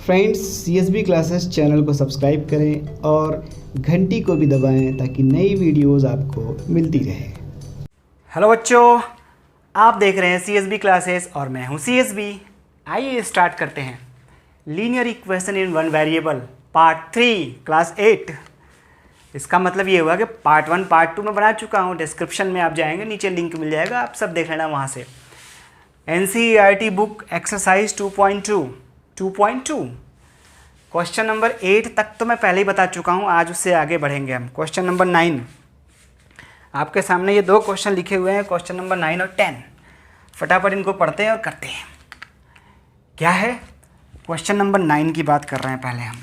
Friends, CSB classes channel को subscribe करें और घंटी को भी दबाएं ताकि नई वीडियोस आपको मिलती रहे। हेलो बच्चों, आप देख रहे हैं सीएसबी क्लासेस और मैं हूं सीएसबी। आइए स्टार्ट करते हैं। Linear equation in one variable part 3 class 8। इसका मतलब ये हुआ कि पार्ट 1 पार्ट 2 में बना चुका हूं। डिस्क्रिप्शन में आप जाएंगे, नीचे लिंक मिल जाएगा, आप सब देख लेना वहाँ से। NCERT book exercise 2.2 question number 8 तक तो मैं पहले ही बता चुका हूँ। आज उससे आगे बढ़ेंगे हम। क्वेश्चन नंबर 9 आपके सामने ये दो क्वेश्चन लिखे हुए हैं, क्वेश्चन नंबर 9 और 10। फटाफट इनको पढ़ते हैं और करते हैं। क्या है? क्वेश्चन नंबर 9 की बात कर रहे हैं पहले हम।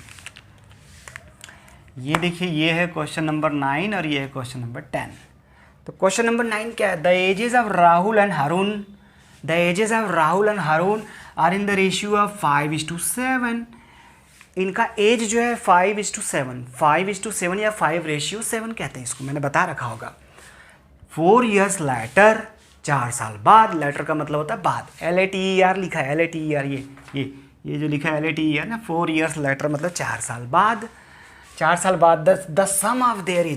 ये देखिए, ये है क्वेश्चन नंबर 9 और ये है क्वेश्चन नंबर 10। तो क्वेश्चन नंबर 9 क्या है? The ages of Rahul and Haroon are in the ratio of 5:7। इनका एज जो है 5:7 या 5:7 कहते हैं इसको, मैंने बता रखा होगा। 4 years later, 4 साल बाद। लेटर का मतलब होता है बाद। LATER लिखा है, LATER ये जो लिखा है LATER ना, 4 years later मतलब 4 साल बाद। 4 साल बाद the sum of their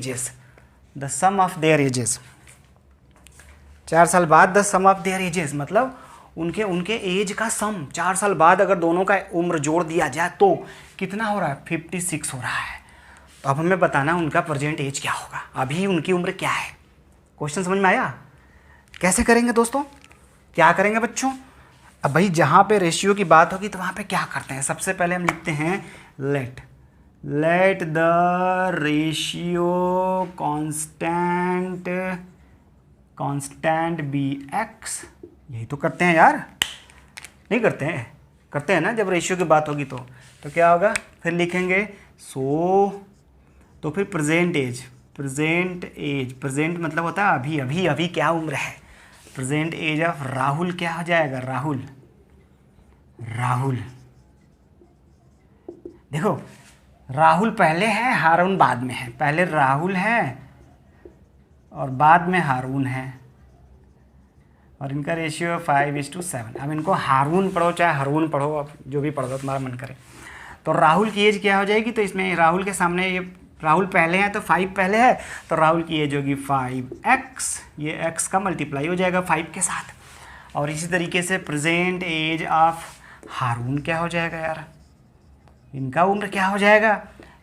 ages 4 साल बाद the sum of their ages मतलब उनके एज का सम। 4 साल बाद अगर दोनों का उम्र जोड़ दिया जाए तो कितना हो रहा है? 56 हो रहा है। तो अब हमें बताना उनका प्रेजेंट एज क्या होगा, अभी उनकी उम्र क्या है। क्वेश्चन समझ में आया? कैसे करेंगे दोस्तों? क्या करेंगे बच्चों? अब भाई जहाँ पे रेशियो की बात होगी तो वहाँ पे क्या करते हैं? सबसे पहले हम लिखते हैं let the ratio constant be x. यही तो करते हैं यार, नहीं करते हैं? करते हैं ना जब रेशियो की बात होगी तो क्या होगा? फिर लिखेंगे तो फिर प्रेजेंट मतलब होता है अभी क्या उम्र है। प्रेजेंट एज ऑफ राहुल क्या हो जाएगा? राहुल देखो, राहुल पहले है, हारून बाद में है। पहले राहुल है और बाद में हारून है, और इनका रेशियो 5:7। अब इनको हारून पढ़ो चाहे हारून पढ़ो, अब जो भी पढ़ दो तुम्हारा मन करे। तो राहुल की एज क्या हो जाएगी? तो इसमें राहुल के सामने ये राहुल पहले है तो 5 पहले है, तो राहुल की एज होगी 5x। ये x का मल्टीप्लाई हो जाएगा 5 के साथ। और इसी तरीके से प्रेजेंट एज ऑफ हारून क्या हो जाएगा यार? इनका उम्र क्या हो जाएगा?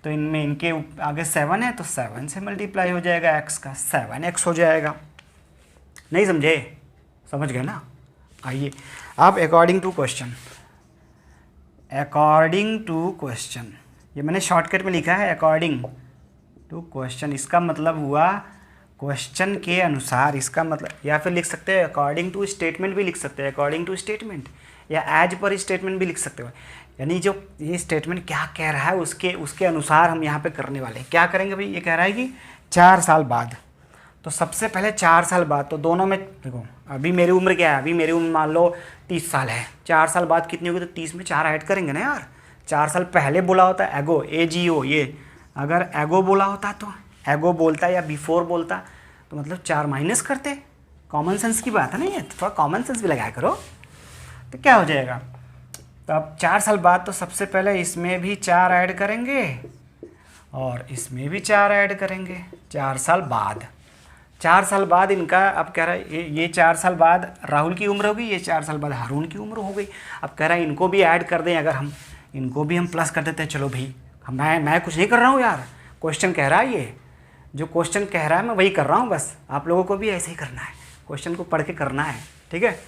तो इनमें इनके आगे 7 है तो 7 से मल्टीप्लाई हो जाएगा x का, 7x हो जाएगा। नहीं समझे? समझ गए ना? आइए अब अकॉर्डिंग टू क्वेश्चन, ये मैंने शॉर्टकट में लिखा है अकॉर्डिंग टू क्वेश्चन। इसका मतलब हुआ क्वेश्चन के अनुसार। इसका मतलब, या फिर लिख सकते हैं अकॉर्डिंग टू स्टेटमेंट भी लिख सकते हैं, अकॉर्डिंग टू स्टेटमेंट, या एज पर स्टेटमेंट भी लिख सकते हो। यानी जो ये स्टेटमेंट क्या कह रहा है उसके अनुसार हम यहाँ पे करने वाले हैं। क्या करेंगे भाई? ये कह रहा है कि 4 साल बाद। तो सबसे पहले 4 साल बाद, तो दोनों में देखो, अभी मेरी उम्र क्या है? अभी मेरी उम्र मान लो 30 साल है। 4 साल बाद कितनी होगी? तो 30 में 4 ऐड करेंगे ना यार। 4 साल पहले बोला होता है एगो, AGO, ये अगर एगो बोला होता तो एगो बोलता या बिफोर बोलता तो मतलब 4 माइनस करते। कॉमन सेंस की बात है ना, ये थोड़ा कॉमन सेंस भी लगाया करो। तो क्या हो जाएगा? तो अब 4 साल बाद तो सबसे पहले इसमें भी 4 ऐड करेंगे और इसमें भी 4 ऐड करेंगे। 4 साल बाद इनका, अब कह रहा है ये 4 साल बाद राहुल की उम्र होगी, ये 4 साल बाद हारून की उम्र हो गई। अब कह रहा है इनको भी ऐड कर दें। अगर हम इनको भी हम प्लस कर देते हैं, चलो भाई, मैं कुछ नहीं कर रहा हूँ यार, क्वेश्चन कह रहा है, ये जो क्वेश्चन कह रहा है मैं वही कर रहा हूँ। बस आप लोगों को भी ऐसे ही करना है, क्वेश्चन को पढ़ के करना है, ठीक है?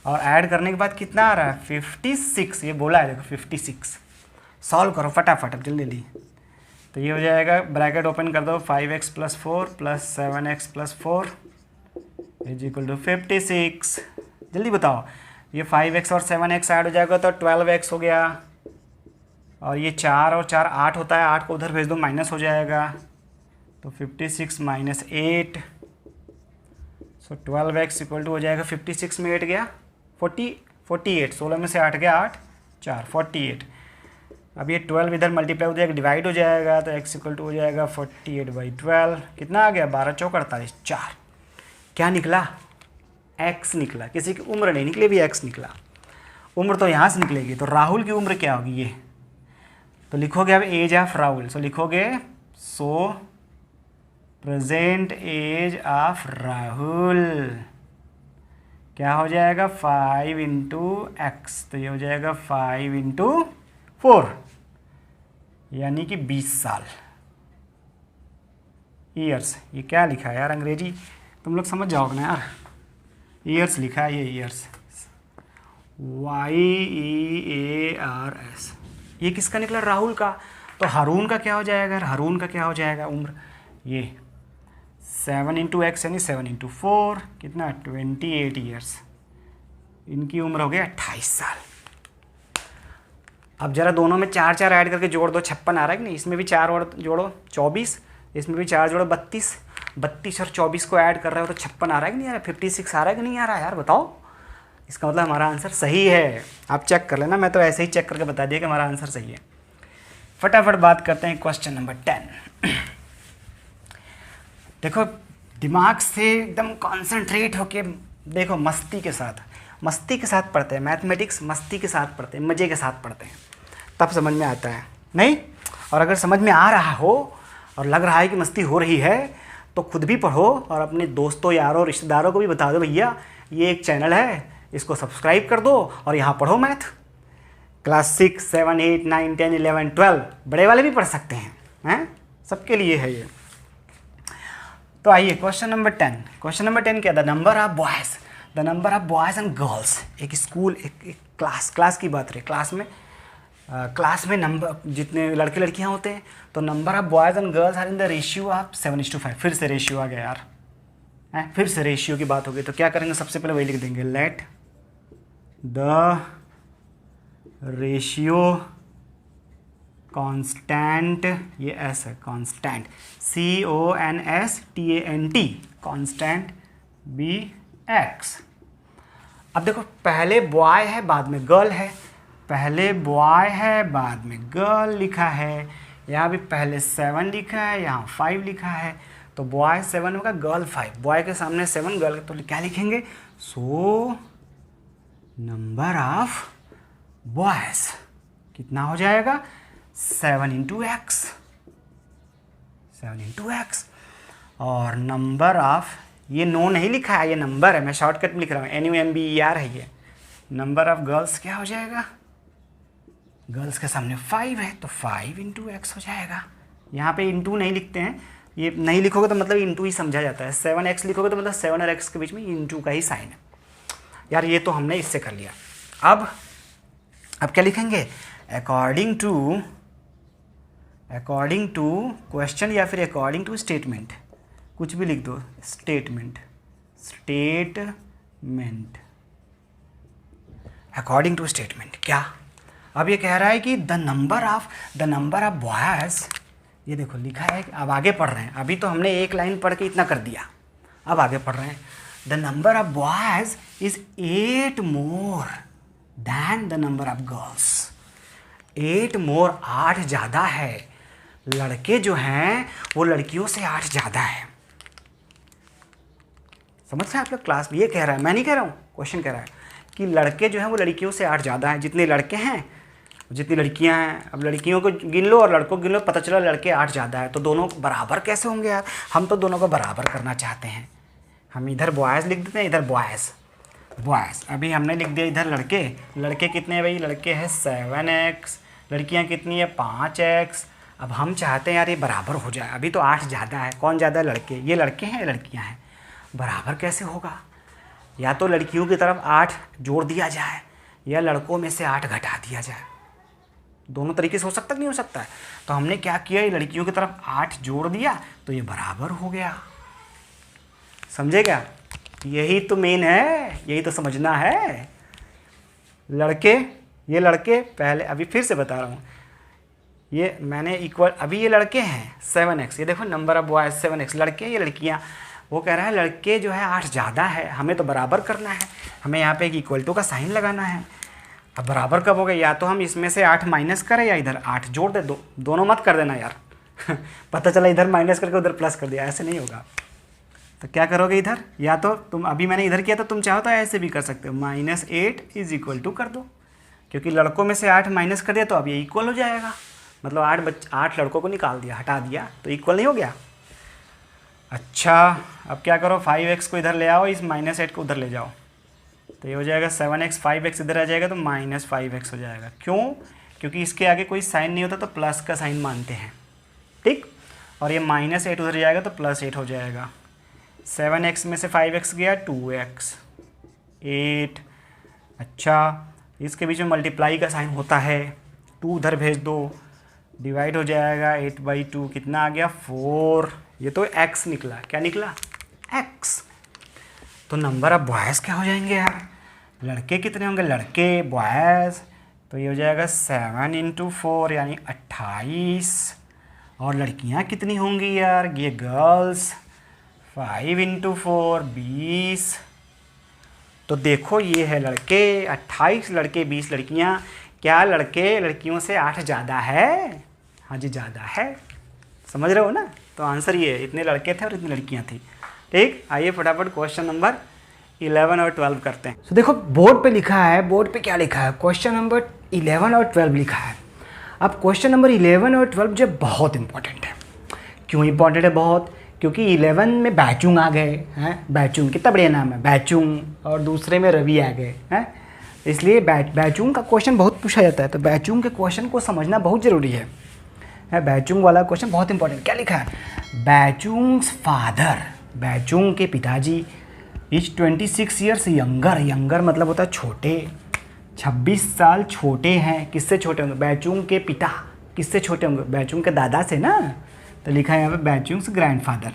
और ऐड करने के बाद कितना आ रहा है? 56। ये बोला है देखो 56। सॉल्व करो फटाफट, अब जल्दी। तो ये हो जाएगा, ब्रैकेट ओपन कर दो, 5x + 4 + 7x + 4 = 56। जल्दी बताओ, ये 5x और 7x ऐड हो जाएगा तो 12x हो गया। और ये 4 और 4 8 होता है, 8 को उधर भेज दो, माइनस हो जाएगा। तो 56 - 8, सो 12x = हो जाएगा 56 में 8 गया 48। 16 में से 8 गया 8, 4 48। अब ये 12 इधर मल्टीप्लाई हो जाएगा, डिवाइड हो जाएगा, तो x = हो जाएगा 48/12। कितना आ गया? 12 चौक 48, 4। क्या निकला? x निकला। किसी की उम्र नहीं निकली, भी x निकला। उम्र तो यहाँ से निकलेगी। तो राहुल की उम्र क्या होगी? ये तो लिखोगे अब एज ऑफ राहुल, सो लिखोगे so present age of Rahul क्या हो जाएगा 5 इंटू एक्स, तो ये हो जाएगा 5 इंटू 4 यानी कि 20 साल। ईयर्स, ये क्या लिखा है यार, अंग्रेजी तुम लोग समझ जाओगे ना यार, ईयर्स लिखा है ये, ईयर्स YEARS। ये किसका निकला, राहुल का। तो हारून का क्या हो जाएगा, हारून का क्या हो जाएगा उम्र, ये 7 इंटू एक्स यानी 7 इंटू 4 कितना 28 ईयर्स, इनकी उम्र हो गई 28 साल। अब जरा दोनों में 4 4 ऐड करके जोड़ दो, 56 आ रहा है कि नहीं, इसमें भी 4 और जोड़ो 24, इसमें भी 4 जोड़ो 32, 32 और 24 को ऐड कर रहे हो तो 56 आ रहा है कि नहीं आ रहा, 56 आ रहा है कि नहीं आ रहा यार बताओ। इसका मतलब हमारा आंसर सही है, आप चेक कर लेना, मैं तो ऐसे ही चेक करके बता दिया कि हमारा आंसर सही है। फटाफट बात करते हैं क्वेश्चन नंबर 10। देखो दिमाग से एकदम कॉन्सेंट्रेट होके देखो, मस्ती के साथ पढ़ते हैं मैथमेटिक्स, मस्ती के साथ पढ़ते हैं, मज़े के साथ पढ़ते हैं, तब समझ में आता है नहीं। और अगर समझ में आ रहा हो और लग रहा है कि मस्ती हो रही है तो खुद भी पढ़ो और अपने दोस्तों यारों रिश्तेदारों को भी बता दो, भैया ये एक चैनल है, इसको सब्सक्राइब कर दो और यहाँ पढ़ो मैथ। क्लास 6, 7, 8, 9, 10, 11, 12 बड़े वाले भी पढ़ सकते हैं, सबके लिए है ये। तो आइए क्वेश्चन नंबर 10। क्वेश्चन नंबर 10 क्या था, number of boys and girls. एक स्कूल, एक क्लास की बात रही, क्लास में नंबर जितने लड़के लड़कियां होते हैं, तो number of boys and girls are in the ratio of 7:5। फिर से रेशियो आ गया यार, फिर से रेशियो की बात हो गई। तो क्या करेंगे, सबसे पहले वही लिख देंगे, लेट द रेशियो कांस्टेंट, ये एस है constant, CONSTANT constant be x. अब देखो पहले बॉय है बाद में गर्ल है, पहले बॉय है बाद में गर्ल लिखा है, यहाँ भी पहले 7 लिखा है, यहाँ 5 लिखा है, तो बॉय 7 होगा गर्ल 5, बॉय के सामने 7 गर्ल, तो क्या लिखेंगे, सो नंबर ऑफ बॉयज़ कितना हो जाएगा 7 इंटू एक्स, 7 इंटू एक्स। और नंबर ऑफ, ये नो नहीं लिखा है, ये नंबर है, मैं शॉर्टकट में लिख रहा हूँ, NUMBER है ये। नंबर ऑफ गर्ल्स क्या हो जाएगा, गर्ल्स के सामने 5 है तो 5 इंटू एक्स हो जाएगा। यहाँ पे इंटू नहीं लिखते हैं, ये नहीं लिखोगे तो मतलब इंटू ही समझा जाता है, 7x लिखोगे तो मतलब 7 और x के बीच में इंटू का ही साइन है यार। ये तो हमने इससे कर लिया। अब क्या लिखेंगे, अकॉर्डिंग टू क्वेश्चन या फिर अकॉर्डिंग टू स्टेटमेंट, कुछ भी लिख दो, स्टेटमेंट अकॉर्डिंग टू स्टेटमेंट। क्या, अब ये कह रहा है कि द नंबर ऑफ बॉयज़, ये देखो लिखा है, अब आगे पढ़ रहे हैं, अभी तो हमने एक लाइन पढ़ के इतना कर दिया, अब आगे पढ़ रहे हैं, the number of boys is 8 more than the number of girls. 8 मोर, 8 ज़्यादा है, लड़के जो हैं वो लड़कियों से 8 ज़्यादा है। समझ रहे हैं आप लोग, क्लास में ये कह रहा है, मैं नहीं कह रहा हूँ, क्वेश्चन कह रहा है कि लड़के जो हैं वो लड़कियों से 8 ज़्यादा हैं, जितने लड़के हैं जितनी लड़कियां हैं। अब लड़कियों को गिन लो और लड़कों को गिन लो, पता चला लड़के 8 ज़्यादा है, तो दोनों बराबर कैसे होंगे यार, हम तो दोनों को बराबर करना चाहते हैं। हम इधर बॉयज़ लिख देते हैं, इधर बॉयज़। अभी हमने लिख दिया इधर लड़के कितने हैं भाई, लड़के हैं 7x, लड़कियां कितनी है 5x। अब हम चाहते हैं यार ये बराबर हो जाए, अभी तो 8 ज़्यादा है, कौन ज़्यादा है, लड़के, ये लड़के हैं लड़कियां हैं, बराबर कैसे होगा, या तो लड़कियों की तरफ 8 जोड़ दिया जाए या लड़कों में से 8 घटा दिया जाए, दोनों तरीके से हो सकता है, नहीं हो सकता है। तो हमने क्या किया, ये लड़कियों की तरफ 8 जोड़ दिया तो ये बराबर हो गया, समझे क्या, यही तो मेन है, यही तो समझना है। ये लड़के पहले, अभी फिर से बता रहा हूँ, ये मैंने इक्वल, अभी ये लड़के हैं 7x, ये देखो नंबर ऑफ बॉयज़ 7x, लड़के ये लड़कियाँ, वो कह रहा है लड़के जो है 8 ज़्यादा है, हमें तो बराबर करना है, हमें यहाँ पे एक इक्वल टू का साइन लगाना है। अब बराबर कब होगा, या तो हम इसमें से 8 माइनस करें या इधर 8 जोड़ दे, दोनों मत कर देना यार पता चला इधर माइनस करके उधर प्लस कर दिया, ऐसे नहीं होगा। तो क्या करोगे इधर, या तो तुम, अभी मैंने इधर किया तो तुम चाहो तो ऐसे भी कर सकते हो, -8 = कर दो, क्योंकि लड़कों में से 8 माइनस कर दिया तो अब ये इक्वल हो जाएगा, मतलब 8 लड़कों को निकाल दिया, हटा दिया, तो इक्वल नहीं हो गया। अच्छा अब क्या करो, 5x को इधर ले आओ, इस -8 को उधर ले जाओ, तो ये हो जाएगा 7x, 5x इधर आ जाएगा तो -5x हो जाएगा। क्यों? क्योंकि इसके आगे कोई साइन नहीं होता तो प्लस का साइन मानते हैं, ठीक। और ये -8 उधर जाएगा तो +8 हो जाएगा। 7x में से 5x गया 2x, 8। अच्छा इसके बीच में मल्टीप्लाई का साइन होता है, 2 उधर भेज दो, डिवाइड हो जाएगा 8/2, कितना आ गया 4। ये तो x निकला, क्या निकला x। तो नंबर ऑफ बॉयज़ क्या हो जाएंगे यार, लड़के कितने होंगे, लड़के बॉयज़, तो ये हो जाएगा 7 × 4 यानी 28। और लड़कियां कितनी होंगी यार, ये गर्ल्स, 5 × 4 20। तो देखो ये है लड़के 28 लड़के 20 लड़कियां। क्या लड़के लड़कियों से 8 ज़्यादा है? हाँ जी ज़्यादा है, समझ रहे हो ना। तो आंसर ये है, इतने लड़के थे और इतनी लड़कियां थी, ठीक। आइए फटाफट क्वेश्चन नंबर 11 और 12 करते हैं। तो देखो बोर्ड पे लिखा है, बोर्ड पे क्या लिखा है, क्वेश्चन नंबर 11 और 12 लिखा है। अब क्वेश्चन नंबर 11 और 12 जो बहुत इंपॉर्टेंट है। क्यों इंपॉर्टेंट है बहुत? क्योंकि 11 में बैचुंग आ गए हैं, बैचुंग कितना बढ़िया नाम है बैचुंग, और दूसरे में रवि आ गए हैं, इसलिए बैचुंग का क्वेश्चन बहुत पूछा जाता है। तो बैचुंग के क्वेश्चन को समझना बहुत ज़रूरी है। बैचुंग वाला क्वेश्चन बहुत इंपॉर्टेंट। क्या लिखा है, बैचुंग्स फादर, बैचुंग के पिताजी इज 26 ईयर्स यंगर, यंगर मतलब होता है छोटे, 26 साल छोटे हैं। किससे छोटे होंगे, बैचुंग के पिता किससे छोटे होंगे, बैचुंग के दादा से ना। तो लिखा है यहाँ पे बैचुंग्स ग्रैंडफादर,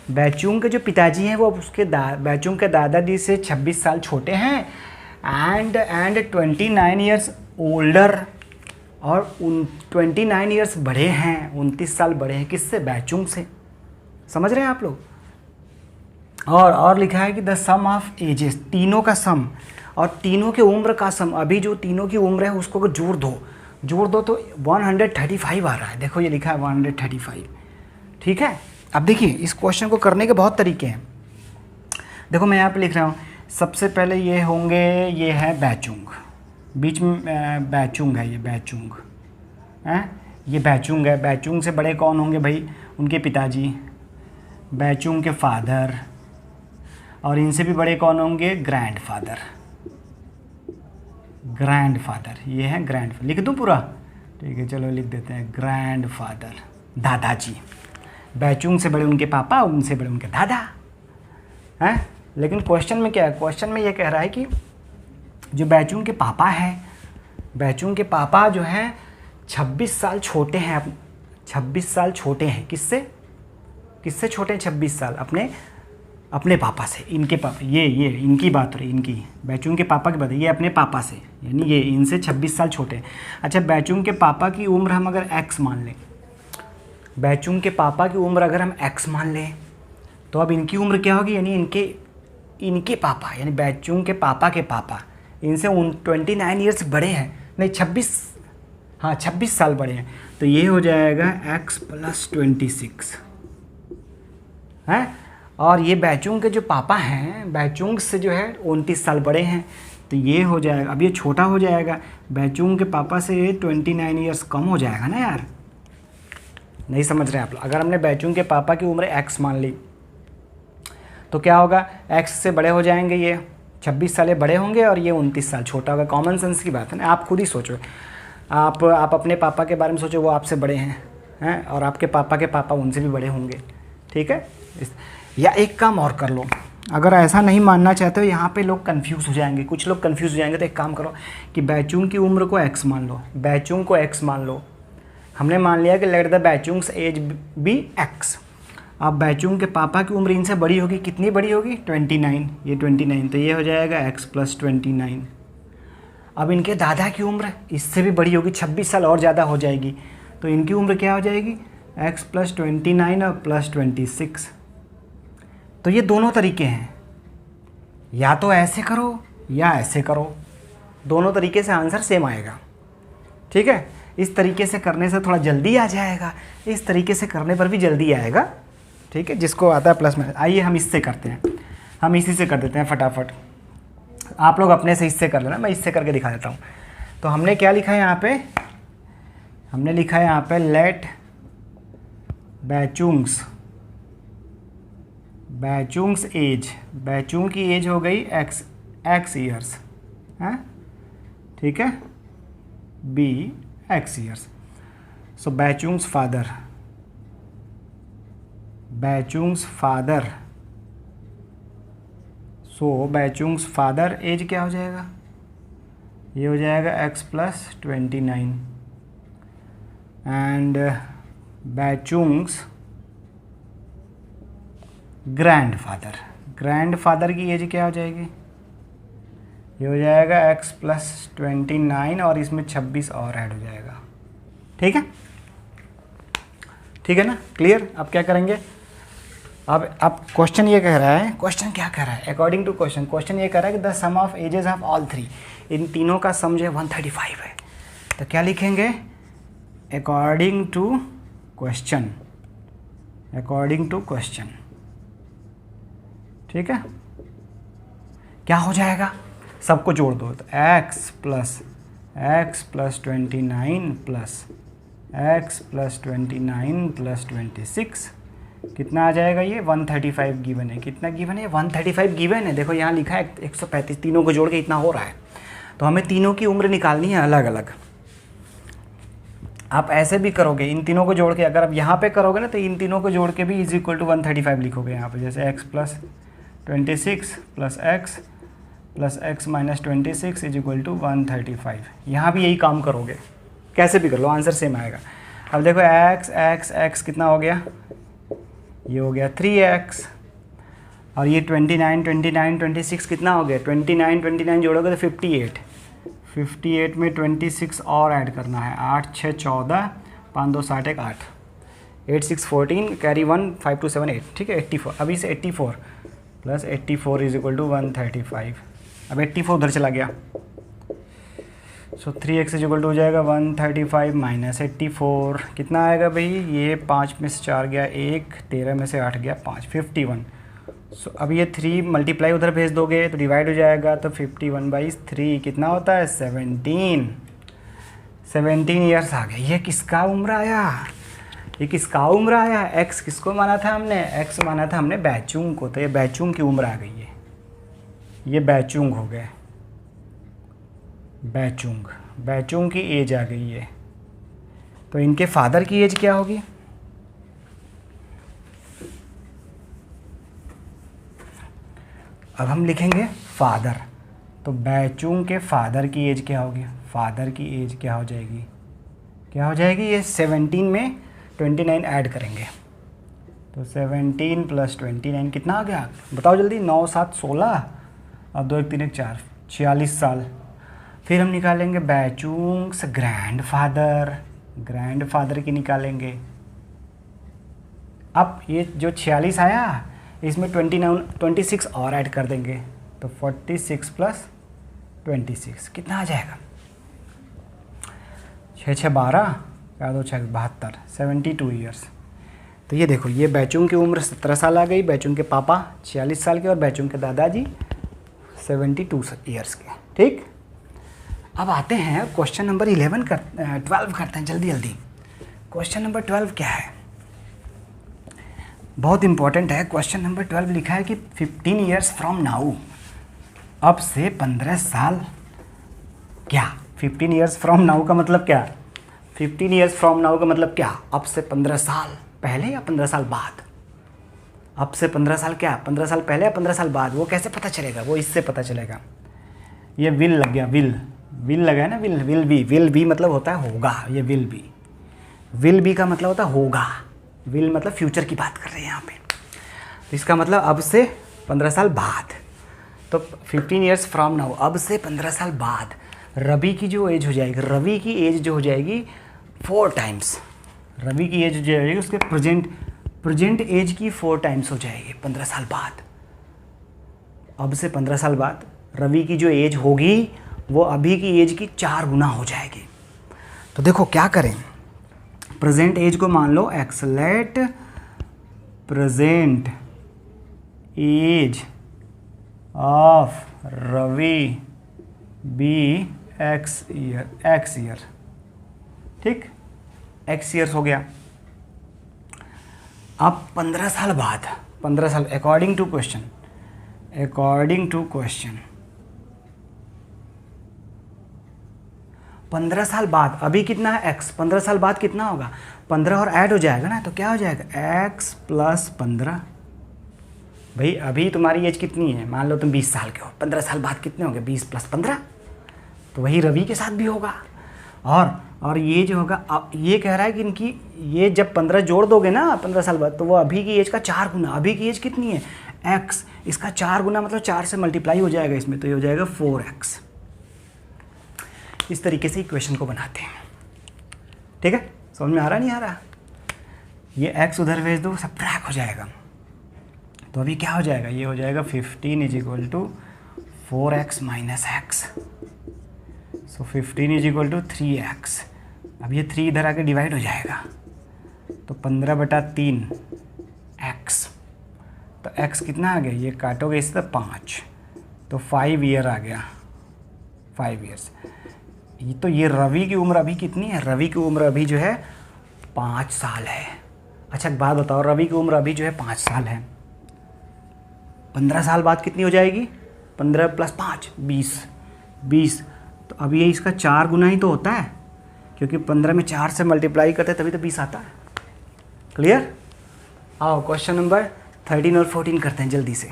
बैचुंग के जो पिताजी हैं वो उसके बैचुंग के दादाजी से 26 साल छोटे हैं, एंड 29 ईयर्स ओल्डर, और 29 ईयर्स बड़े हैं, 29 साल बड़े हैं किससे, बैचुंग से। समझ रहे हैं आप लोग। और लिखा है कि द सम ऑफ एजेस, तीनों का सम और तीनों के उम्र का सम, अभी जो तीनों की उम्र है उसको जोड़ दो तो 135 आ रहा है। देखो ये लिखा है 135, ठीक है। अब देखिए इस क्वेश्चन को करने के बहुत तरीके हैं। देखो मैं यहाँ पे लिख रहा हूँ, सबसे पहले ये होंगे, ये है बैचुंग, बीच में बैचुंग है, ये बैचुंग है, ये बैचुंग है। बैचुंग से बड़े कौन होंगे भाई, उनके पिताजी, बैचुंग के फादर, और इनसे भी बड़े कौन होंगे, ग्रैंडफादर, ग्रैंडफादर, ये है ग्रैंडफादर। लिख दूँ पूरा, ठीक है चलो लिख देते हैं, ग्रैंडफादर दादाजी, बैचुंग से बड़े उनके पापा, उनसे बड़े उनके दादा हैं। लेकिन क्वेश्चन में क्या है, क्वेश्चन में ये कह रहा है कि जो बैचुंग के पापा हैं, बैचुंग के पापा जो हैं 26 साल छोटे हैं, 26 साल छोटे हैं किससे छोटे हैं, 26 साल अपने पापा से, इनके पापा, ये इनकी बात हो रही, इनकी बैचुंग के पापा की बात है, ये अपने पापा से, यानी ये इनसे 26 साल छोटे हैं। अच्छा बैचुंग के पापा की उम्र हम अगर x मान लें, बैचुंग के पापा की उम्र अगर हम x मान लें, तो अब इनकी उम्र क्या होगी, यानी इनके पापा, यानी बैचुंग के पापा इनसे 29 ईयर्स बड़े हैं, नहीं 26 साल बड़े हैं। तो ये हो जाएगा x + 26 है। और ये बैचुंग के जो पापा हैं, बैचुंग से जो है 29 साल बड़े हैं, तो ये हो जाएगा, अब ये छोटा हो जाएगा, बैचुंग के पापा से 29 ईयर्स कम हो जाएगा ना यार। नहीं समझ रहे आप लोग। अगर हमने बैचुंग के पापा की उम्र x मान ली तो क्या होगा, x से बड़े हो जाएंगे, ये 26 साल बड़े होंगे और ये 29 साल छोटा होगा। कॉमन सेंस की बात है ना, आप खुद ही सोचो, आप अपने पापा के बारे में सोचो, वो आपसे बड़े हैं और आपके पापा के पापा उनसे भी बड़े होंगे, ठीक है। या एक काम और कर लो, अगर ऐसा नहीं मानना चाहते हो, यहाँ पे लोग कंफ्यूज हो जाएंगे, कुछ लोग कंफ्यूज हो जाएंगे, तो एक काम करो कि बैचुंग की उम्र को x मान लो, बैचुंग को x मान लो। हमने मान लिया कि लेट द बैचुंग्स एज बी x। अब बैचुंग के पापा की उम्र इनसे बड़ी होगी, कितनी बड़ी होगी, 29, ये 29, तो ये हो जाएगा x + 29। अब इनके दादा की उम्र इससे भी बड़ी होगी, 26 साल और ज़्यादा हो जाएगी, तो इनकी उम्र क्या हो जाएगी, x + 29 और +26। तो ये दोनों तरीके हैं, या तो ऐसे करो या ऐसे करो, दोनों तरीके से आंसर सेम आएगा, ठीक है। इस तरीके से करने से थोड़ा जल्दी आ जाएगा, इस तरीके से करने पर भी जल्दी आएगा, ठीक है। जिसको आता है प्लस माइनस, आइए हम इससे करते हैं, हम इसी से कर देते हैं फटाफट। आप लोग अपने से इससे कर लेना, मैं इससे करके दिखा देता हूँ। तो हमने क्या लिखा है यहाँ पे, हमने लिखा है यहाँ पे लेट बैचुंग्स एज, बैचुंग की एज हो गई एक्स ईयर्स, है ठीक है, बी एक्स ईयर्स। सो बैचुंग्स फादर एज क्या हो जाएगा, ये हो जाएगा x प्लस 29 एंड बैचुंग्स ग्रैंडफादर की एज क्या हो जाएगी, ये हो जाएगा x प्लस 29 और इसमें 26 और ऐड हो जाएगा। ठीक है ना, क्लियर। अब क्या करेंगे, अब क्वेश्चन ये कह रहा है, क्वेश्चन क्या कह रहा है, अकॉर्डिंग टू क्वेश्चन ये कह रहा है कि the sum of edges of all three, इन तीनों का सम जो है 135 है। तो क्या लिखेंगे, अकॉर्डिंग टू क्वेश्चन, ठीक है। क्या हो जाएगा, सबको जोड़ दो, तो x plus 29 plus x plus 29 plus 26 कितना आ जाएगा, ये 135 गिवन है। कितना गिवन है, 135 गिवन है। देखो यहाँ लिखा है 135, तीनों को जोड़ के इतना हो रहा है। तो हमें तीनों की उम्र निकालनी है अलग अलग। आप ऐसे भी करोगे, इन तीनों को जोड़ के, अगर आप यहाँ पे करोगे ना तो इन तीनों को जोड़ के भी इज इक्वल टू 135 लिखोगे यहाँ पे, जैसे x plus 26 plus x minus 26 is equal to 135। यहाँ भी यही काम करोगे, कैसे भी कर लो, आंसर सेम आएगा। अब देखो x कितना हो गया, ये हो गया 3x, और ये 26 कितना हो गया, 29 जोड़ोगे तो 58 में 26 और ऐड करना है, 8 6 14 5 2 7 1 8 8 6 14 कैरी 1 5 2 7 8, ठीक है 84। अभी से 84 प्लस 84 इज इक्वल टू 135। अब 84 उधर चला गया, सो 3x इज इक्वल टू हो जाएगा 135 माइनस 84, कितना आएगा भाई, ये 5 में से 4 गया 1, 13 में से 8 गया 5, 51। सो अब ये 3 मल्टीप्लाई उधर भेज दोगे तो डिवाइड हो जाएगा, तो 51/3 कितना होता है, 17 ईयर्स आ गया। ये किसका उम्र आया, x किसको माना था हमने, x माना था हमने बैचुंग को, तो ये बैचुंग की उम्र आ गई है, ये बैचुंग हो गए, बैचुंग की एज आ गई है। तो इनके फादर की एज क्या होगी, अब हम लिखेंगे फादर, तो बैचुंग के फादर की एज क्या होगी, फादर की एज क्या हो जाएगी, ये 17 में 29 ऐड करेंगे, तो 17 प्लस 29 कितना आ गया, बताओ जल्दी, 9 7 16, अब 2 1 3 1 4, 46 साल। फिर हम निकालेंगे बैचुंग्स ग्रैंडफादर की निकालेंगे। अब ये जो 46 आया, इसमें 26 और ऐड कर देंगे, तो 46 प्लस 26 कितना आ जाएगा, 6 6 12 क्या 2 6 72, 72 ईयर्स। तो ये देखो, ये बैचुंग की उम्र 17 साल आ गई, बैचुंग के पापा 46 साल के और बैचुंग के दादाजी 72 ईयर्स के। ठीक, अब आते हैं क्वेश्चन नंबर 12 करते हैं जल्दी। क्वेश्चन नंबर 12 क्या है, बहुत इंपॉर्टेंट है। क्वेश्चन नंबर 12 लिखा है कि 15 ईयर्स फ्रॉम नाउ, अब से 15 साल, क्या 15 ईयर्स फ्रॉम नाउ का मतलब क्या, 15 ईयर्स फ्रॉम नाउ का मतलब क्या, अब से 15 साल पहले या 15 साल बाद, अब से 15 साल क्या, 15 साल पहले या 15 साल बाद, वो कैसे पता चलेगा, वो इससे पता चलेगा। ये विल लग गया, विल लगा है ना, विल बी मतलब होता है होगा, ये विल बी का मतलब होता है होगा, विल मतलब फ्यूचर की बात कर रहे हैं यहाँ पे, तो इसका मतलब अब से 15 साल बाद। तो 15 ईयर्स फ्रॉम नाउ, अब से 15 साल बाद रवि की जो एज हो जाएगी, रवि की एज जो हो जाएगी 4 टाइम्स, रवि की एज जो जाएगी उसके प्रेजेंट एज की 4 टाइम्स हो जाएगी 15 साल बाद। अब से 15 साल बाद रवि की जो एज होगी वो अभी की एज की 4 गुना हो जाएगी। तो देखो क्या करें, प्रेजेंट एज को मान लो x, let present age of Ravi be x year, ठीक। x ईयर्स हो गया। अब 15 साल बाद, 15 साल अकॉर्डिंग टू क्वेश्चन 15 साल बाद अभी कितना है x, 15 साल बाद कितना होगा 15 और ऐड हो जाएगा ना, तो क्या हो जाएगा x + 15। भाई अभी तुम्हारी एज कितनी है, मान लो तुम 20 साल के हो, 15 साल बाद कितने होंगे 20 + 15, तो वही रवि के साथ भी होगा। और ये जो होगा, अब ये कह रहा है कि इनकी ये जब 15 जोड़ दोगे ना 15 साल बाद, तो वो अभी की एज का 4 गुना, अभी की एज कितनी है x, इसका 4 गुना मतलब 4 से मल्टीप्लाई हो जाएगा इसमें, तो ये हो जाएगा 4x। इस तरीके से इक्वेशन को बनाते हैं। ठीक है, समझ में आ रहा नहीं आ रहा? ये x उधर भेज दो, सब्ट्रैक्ट हो जाएगा, तो अभी क्या हो जाएगा, ये हो जाएगा 15 = 4x - x। सो 15 = 3x। अब ये 3 इधर आके डिवाइड हो जाएगा, तो 15/3 x। तो x कितना आ गया, ये काटोगे इससे 5, तो 5 ईयर आ गया, 5 ईयर्स। तो ये रवि की उम्र अभी कितनी है, रवि की उम्र अभी जो है 5 साल है। अच्छा एक बात बताओ, रवि की उम्र अभी जो है 5 साल है, 15 साल बाद कितनी हो जाएगी, 15 + 5 20। तो अब ये इसका 4 गुना ही तो होता है, क्योंकि 15 में 4 से मल्टीप्लाई करते हैं तभी तो 20 आता है। क्लियर? आओ क्वेश्चन नंबर 13 और 14 करते हैं जल्दी से।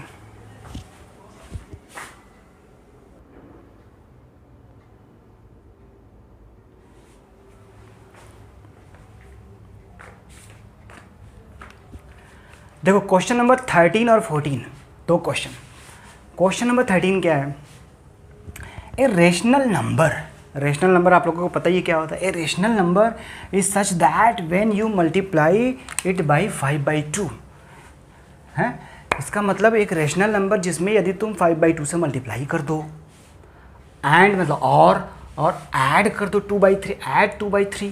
देखो क्वेश्चन नंबर 13 और 14 दो क्वेश्चन। क्वेश्चन नंबर 13 क्या है, ए रेशनल नंबर आप लोगों को पता ही क्या होता है। A rational number is such that when you multiply it by 5/2 है। इसका मतलब एक रेशनल नंबर जिसमें यदि तुम 5/2 से मल्टीप्लाई कर दो एंड मतलब और ऐड कर दो 2/3, ऐड 2/3,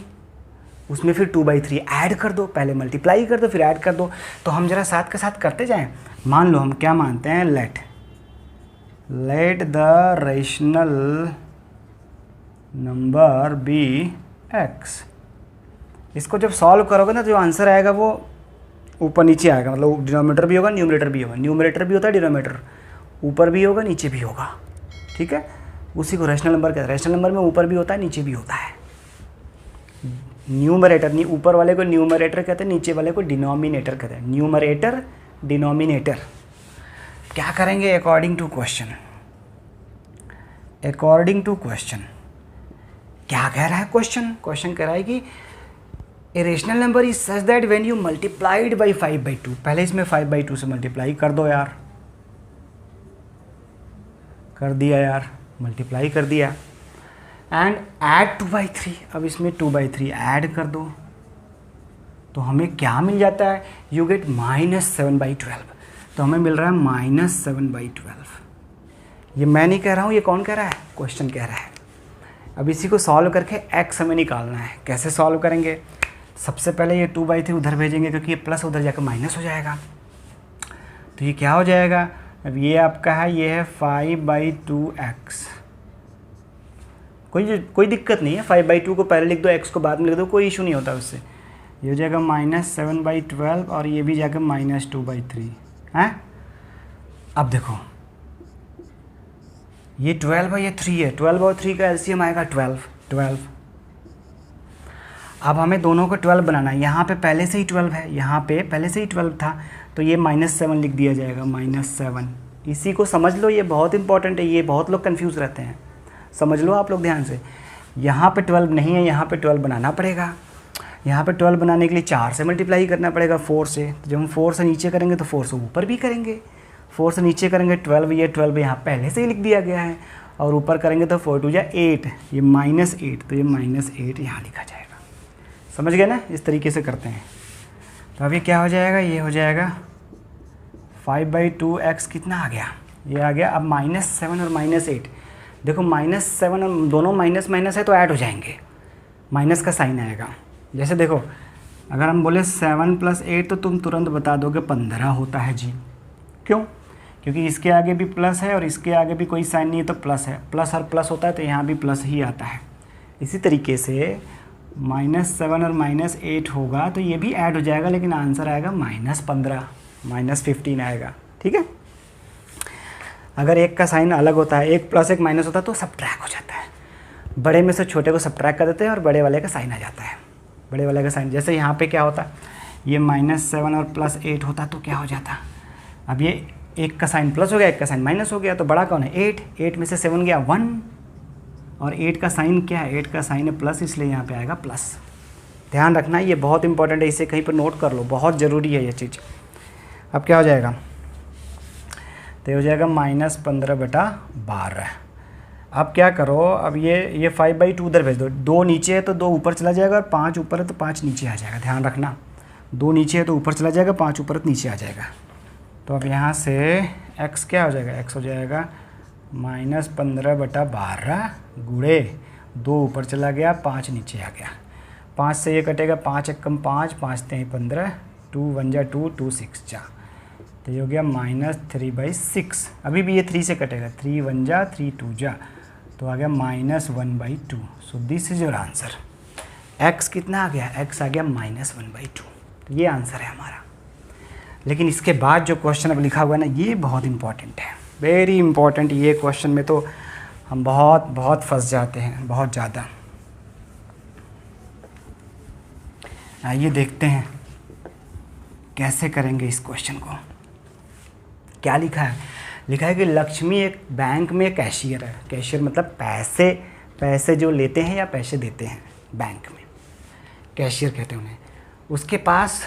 उसमें फिर 2/3 ऐड कर दो, पहले मल्टीप्लाई कर दो फिर ऐड कर दो। तो हम जरा साथ के साथ करते जाएं। मान लो हम क्या मानते हैं, let the rational number be x। इसको जब सॉल्व करोगे ना तो जो आंसर आएगा वो ऊपर नीचे आएगा, मतलब डिनोमिनेटर भी होगा न्यूमरेटर भी होगा। न्यूमरेटर भी होता है डिनोमिनेटर, ऊपर भी होगा नीचे भी होगा। ठीक है, उसी को रेशनल नंबर कहते हैं। रेशनल नंबर में ऊपर भी होता है नीचे भी होता है। न्यूमरेटर, ऊपर वाले को न्यूमरेटर कहते हैं, नीचे वाले को डिनोमिनेटर कहते हैं। Numerator denominator. क्या करेंगे अकॉर्डिंग टू क्वेश्चन, क्या कह रहा है क्वेश्चन कह रहा है कि a rational number is such that when you multiplied by 5/2। पहले इसमें 5/2 से मल्टीप्लाई कर दो यार, कर दिया यार, मल्टीप्लाई कर दिया एंड ऐड 2/3। अब इसमें 2/3 ऐड कर दो तो हमें क्या मिल जाता है, यू गेट -7/12। तो हमें मिल रहा है -7/12। ये मैं नहीं कह रहा हूँ, ये कौन कह रहा है, क्वेश्चन कह रहा है। अब इसी को सॉल्व करके x हमें निकालना है। कैसे सॉल्व करेंगे, सबसे पहले ये 2/3 उधर भेजेंगे क्योंकि ये प्लस उधर जाकर माइनस हो जाएगा। तो ये क्या हो जाएगा, अब ये आपका है, ये है 5/2x। कोई दिक्कत नहीं है, 5/2 को पहले लिख दो, x को बाद में लिख दो, कोई इशू नहीं होता उससे। ये हो जाएगा -7/12 और ये भी जाकर -2/3 है। अब देखो ये 12 है, ये 3 है, 12 और 3 का एलसीएम आएगा 12। अब हमें दोनों को 12 बनाना है। यहाँ पे पहले से ही 12 है, यहाँ पे पहले से ही 12 था, तो ये -7 लिख दिया जाएगा, -7। इसी को समझ लो, ये बहुत इंपॉर्टेंट है, ये बहुत लोग कंफ्यूज रहते हैं। समझ लो आप लोग ध्यान से, यहाँ पे 12 नहीं है, यहाँ पे 12 बनाना पड़ेगा। यहाँ पे 12 बनाने के लिए 4 से मल्टीप्लाई करना पड़ेगा 4 से। तो जब हम 4 से नीचे करेंगे तो 4 से ऊपर भी करेंगे, 4 से नीचे करेंगे 12, ये 12 यहाँ पहले से ही लिख दिया गया है, और ऊपर करेंगे तो 4 × 2 = 8, ये -8, तो ये -8 यहाँ लिखा जाएगा। समझ गए ना, इस तरीके से करते हैं। तो अब ये क्या हो जाएगा, ये हो जाएगा 5/2x कितना आ गया, ये आ गया। अब -7 और -8, देखो -7 और दोनों माइनस माइनस है तो ऐड हो जाएंगे, माइनस का साइन आएगा। जैसे देखो अगर हम बोले 7 + 8 तो तुम तुरंत बता दोगे 15 होता है जी। क्यों, क्योंकि इसके आगे भी प्लस है और इसके आगे भी कोई साइन नहीं है तो प्लस है, प्लस और प्लस होता है तो यहाँ भी प्लस ही आता है। इसी तरीके से -7 और -8 होगा तो ये भी ऐड हो जाएगा, लेकिन आंसर आएगा -15 -15 आएगा। ठीक है, अगर एक का साइन अलग होता है, एक प्लस एक माइनस होता है तो सब्ट्रैक्ट हो जाता है। बड़े में से छोटे को सब्ट्रैक्ट कर देते हैं और बड़े वाले का साइन आ जाता है। बड़े वाले का साइन, जैसे यहाँ पे क्या होता, ये -7 और +8 होता तो क्या हो जाता, अब ये एक का साइन प्लस हो गया, एक का साइन माइनस हो गया, तो बड़ा कौन है 8, 8 में से 7 गया 1, और 8 का साइन क्या है, 8 का साइन है प्लस, इसलिए यहाँ पे आएगा प्लस। ध्यान रखना, ये बहुत इंपॉर्टेंट है, इसे कहीं पर नोट कर लो, बहुत ज़रूरी है ये चीज़। अब क्या हो जाएगा, तो ये हो जाएगा -15/12। अब क्या करो, अब ये 5/2 उधर भेज दो, 2 नीचे है तो 2 ऊपर चला जाएगा, और 5 ऊपर है तो 5 नीचे आ जाएगा। ध्यान रखना, 2 नीचे है तो ऊपर चला जाएगा, 5 ऊपर है तो नीचे आ जाएगा। तो अब यहाँ से x क्या हो जाएगा, x हो जाएगा -15/12 गुणे 2 ऊपर चला गया, 5 नीचे आ गया, 5 से ये कटेगा, 5 एक कम 5, 5 3 15, 2 1 जा 2, 2 6 जा, तो ये हो गया -3/6। अभी भी ये 3 से कटेगा, 3 1 जा 3 2 जा, तो आ गया -1/2। So this is your answer. x कितना आ गया, x आ गया -1/2। तो ये आंसर है हमारा। लेकिन इसके बाद जो क्वेश्चन अब लिखा हुआ है ना, ये बहुत इंपॉर्टेंट है, वेरी इंपॉर्टेंट। ये क्वेश्चन में तो हम बहुत फंस जाते हैं, बहुत ज़्यादा। आइए देखते हैं कैसे करेंगे इस क्वेश्चन को। क्या लिखा है, लिखा है कि लक्ष्मी एक बैंक में कैशियर है। कैशियर मतलब पैसे जो लेते हैं या पैसे देते हैं बैंक में, कैशियर कहते हैं उन्हें। उसके पास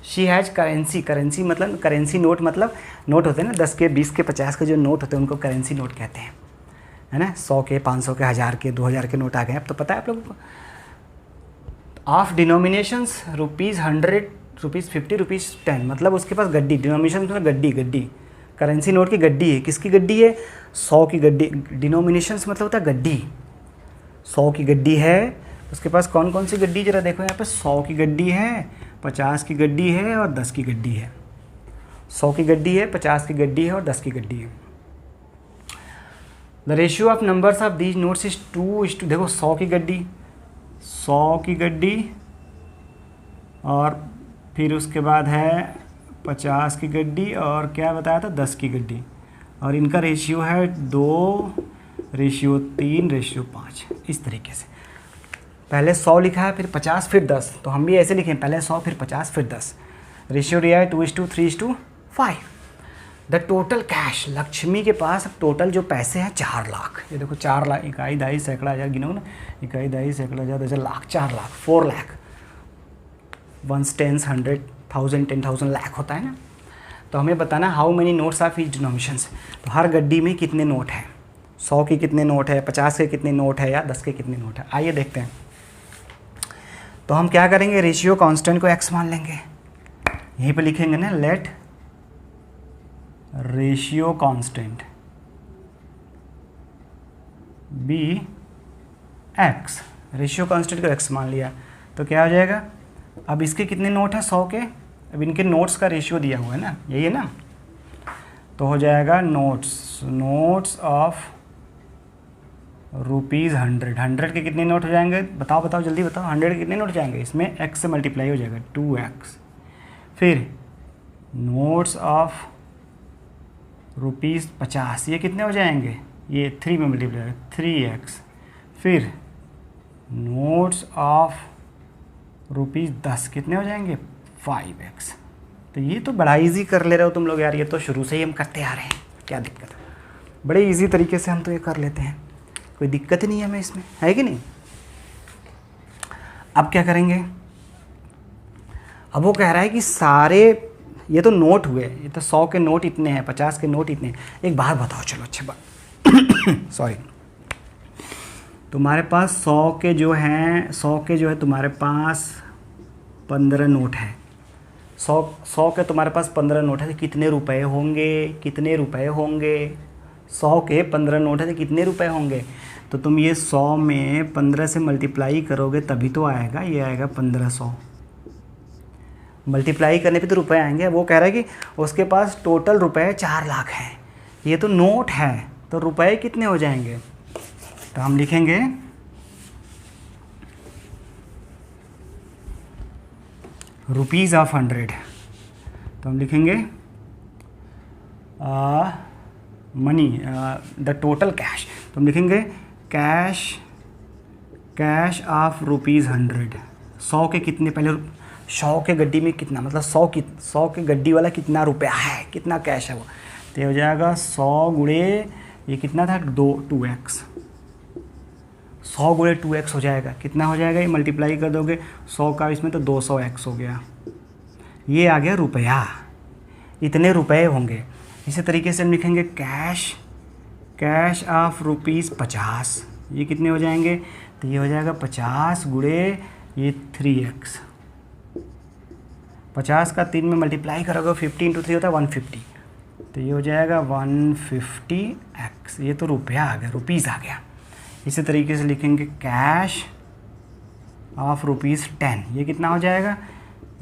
शी हैज़ करेंसी मतलब करेंसी नोट, मतलब नोट होते हैं ना 10 के 20 के 50 के जो नोट होते हैं उनको करेंसी नोट कहते हैं, है ना। 100 के 500 के 1000 के 2000 के नोट आ गए, अब तो पता है आप लोगों को। ऑफ डिनोमिनेशंस ₹100, ₹50, ₹10, मतलब उसके पास गड्डी, डिनोमिनेशन मतलब गड्डी करेंसी नोट की गड्डी है। किसकी गड्डी है, 100 की गड्डी। डिनोमिनेशंस मतलब होता है गड्डी, 100 की गड्डी है। उसके पास कौन कौन सी गड्डी, जरा देखो यहाँ पे, 100 की गड्डी है, 50 की गड्डी है और 10 की गड्डी है। 100 की गड्डी है, 50 की गड्डी है और 10 की गड्डी है। The ratio of numbers of these notes is 2:, देखो 100 की गड्डी और फिर उसके बाद है 50 की गड्डी और क्या बताया था 10 की गड्डी, और इनका रेशियो है 2:3:5। इस तरीके से पहले 100 लिखा है, फिर 50, फिर 10, तो हम भी ऐसे लिखें, पहले 100 फिर 50 फिर 10। रेशियो दिया है 2:3:5। द टोटल कैश, लक्ष्मी के पास टोटल जो पैसे हैं 4 लाख। ये देखो 4 लाख, इकाई दहाई सैकड़ा हज़ार, गिनो ना, इकाई दहाई सैकड़ा हज़ार 10 लाख, 4 लाख, 4 लाख, 1 10 100 1000 10,000 लाख होता है ना। तो हमें बताना how many notes of each denominations, तो हर गड्डी में कितने नोट हैं, 100 के कितने नोट है, 50 के कितने नोट है या 10 के कितने नोट है। आइए देखते हैं। तो हम क्या करेंगे, रेशियो कांस्टेंट को x मान लेंगे, यहीं पे लिखेंगे ना, let ratio constant be x। Ratio constant को x मान लिया तो क्या हो जाएगा, अब इसके कितने नोट हैं 100 के, अब इनके नोट्स का रेशियो दिया हुआ है ना, यही है ना, तो हो जाएगा नोट्स ऑफ ₹100। 100 के कितने नोट हो जाएंगे, बताओ जल्दी बताओ, 100 के कितने नोट जाएंगे, इसमें x से मल्टीप्लाई हो जाएगा 2x। फिर नोट्स ऑफ ₹50, ये कितने हो जाएंगे, ये 3 में मल्टीप्लाई होगा 3x। फिर नोट्स ऑफ ₹10 कितने हो जाएंगे 5x। तो ये तो बड़ा इजी कर ले रहे हो तुम लोग यार, ये तो शुरू से ही हम करते आ रहे हैं, क्या दिक्कत है, बड़े इजी तरीके से हम तो ये कर लेते हैं, कोई दिक्कत ही नहीं है हमें इसमें, है कि नहीं। अब क्या करेंगे, अब वो कह रहा है कि सारे ये तो नोट हुए, ये तो 100 के नोट इतने हैं, 50 के नोट इतने हैं। एक बात बताओ, चलो अच्छी बात सॉरी, तुम्हारे पास 100 के जो है तुम्हारे पास 15 नोट है, 100 के तुम्हारे पास 15 नोट है, तो कितने रुपए होंगे 100 के 15 नोट है तो कितने रुपए होंगे, तो तुम ये 100 में 15 से मल्टीप्लाई करोगे तभी तो आएगा, ये आएगा 1500। मल्टीप्लाई करने पे तो रुपए आएंगे। वो कह रहा है कि उसके पास टोटल रुपए 4 लाख हैं, ये तो नोट है, तो रुपए कितने हो जाएंगे, तो हम लिखेंगे रुपीज़ ऑफ 100, तो हम लिखेंगे मनी द टोटल कैश, तो हम लिखेंगे कैश ऑफ रुपीज़ 100। 100 के कितने, पहले 100 के गड्डी में कितना, मतलब 100 के गड्डी वाला कितना रुपया है, कितना कैश है वो, तो ये हो जाएगा 100 गुणे ये कितना था 2x, 100 गुणे 2x हो जाएगा, कितना हो जाएगा, ये मल्टीप्लाई कर दोगे 100 का इसमें तो 200x हो गया, ये आ गया रुपया, इतने रुपए होंगे। इसी तरीके से हम लिखेंगे कैश ऑफ रुपीज़ 50, ये कितने हो जाएंगे, तो ये हो जाएगा 50 गुणे ये 3x, 50 का 3 में मल्टीप्लाई करोगे 50 × 3 होता है 150, तो ये हो जाएगा 150x, ये तो रुपया आ गया, रुपीज़ आ गया। इसी तरीके से लिखेंगे कैश ऑफ रुपीज़ 10, ये कितना हो जाएगा,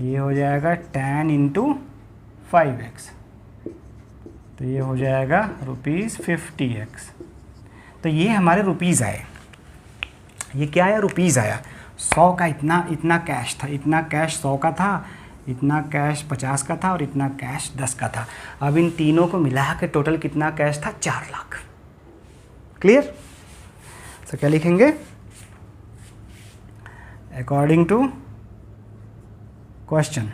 ये हो जाएगा 10 × 5x, तो ये हो जाएगा रुपीज़ 50x। तो ये हमारे रुपीज़ आए, ये क्या आया, रुपीज़ आया। 100 का इतना कैश था, इतना कैश 100 का था, इतना कैश 50 का था और इतना कैश 10 का था। अब इन तीनों को मिला के टोटल कितना कैश था, 4 लाख। क्लियर? तो क्या लिखेंगे, अकॉर्डिंग टू क्वेश्चन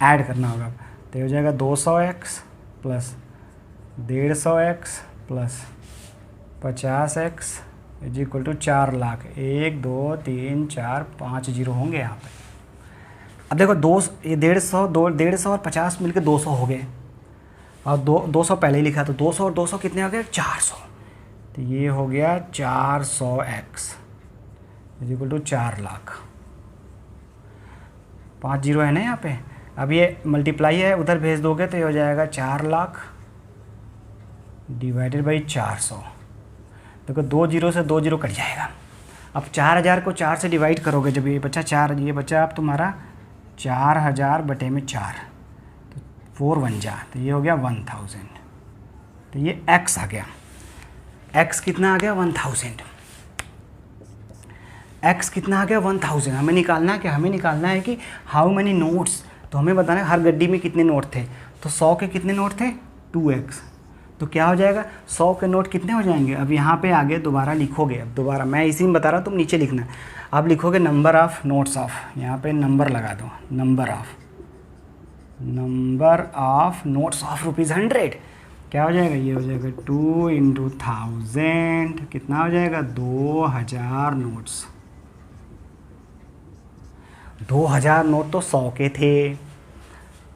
ऐड करना होगा, तो ये हो जाएगा 200x plus 150x plus 50x is equal to 4 lakh. 1 2 3 4 5 zero होंगे यहाँ पे। अब देखो 150 और 50 मिलके 200 हो गए, और 200 पहले ही लिखा, तो 200 और 200 कितने हो गए, 400, तो ये हो गया 400x is equal to 4 lakh. 5 zero है ना यहाँ पे। अब ये मल्टीप्लाई है, उधर भेज दोगे तो ये हो जाएगा 4 लाख डिवाइडेड बाई 400। देखो 2 जीरो से 2 जीरो कट जाएगा। अब 4000 को 4 से डिवाइड करोगे, जब ये बचा 4, ये बचा अब तुम्हारा 4000 बटे में 4, तो 4 1 जा, तो ये हो गया 1000। तो ये x आ गया। x कितना आ गया, 1000। x कितना आ गया, 1000। हमें निकालना है क्या, हमें निकालना है कि हाउ मैनी नोट्स, तो हमें बताना है हर गड्डी में कितने नोट थे। तो 100 के कितने नोट थे, 2x, तो क्या हो जाएगा, 100 के नोट कितने हो जाएंगे। अब यहाँ पे आगे दोबारा लिखोगे, अब दोबारा मैं इसी में बता रहा हूँ, तुम नीचे लिखना। अब लिखोगे नंबर ऑफ़ नोट्स ऑफ, यहाँ पे नंबर लगा दो, number of notes of rupees 100, क्या हो जाएगा, ये हो जाएगा 2 × 1000, कितना हो जाएगा, 2000 नोट्स। 2000 नोट तो 100 के थे।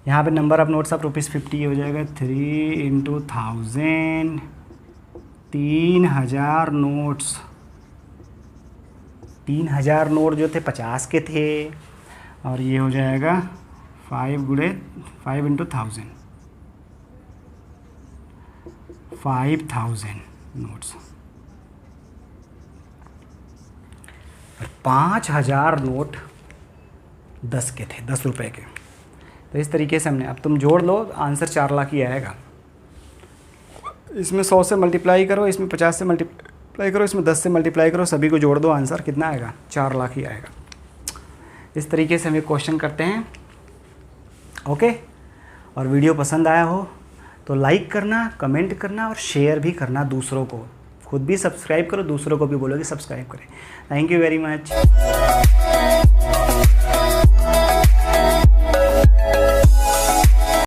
यहाँ पे number of notes of rupees 50 हो जाएगा 3 × 1000, 3000 नोट्स। 3000 नोट जो थे 50 के थे, और ये हो जाएगा 5 × 1000, 5000 नोट्स। 5000 नोट 10 के थे, 10 रुपए के। तो इस तरीके से हमने, अब तुम जोड़ लो, आंसर 4 लाख ही आएगा। इसमें 100 से मल्टीप्लाई करो, इसमें 50 से मल्टीप्लाई करो, इसमें 10 से मल्टीप्लाई करो, सभी को जोड़ दो, आंसर कितना आएगा, 4 लाख ही आएगा। इस तरीके से हम एक क्वेश्चन करते हैं। ओके, और वीडियो पसंद आया हो तो लाइक करना, कमेंट करना और शेयर भी करना दूसरों को। खुद भी सब्सक्राइब करो, दूसरों को भी बोलो कि सब्सक्राइब करें। Thank you very much.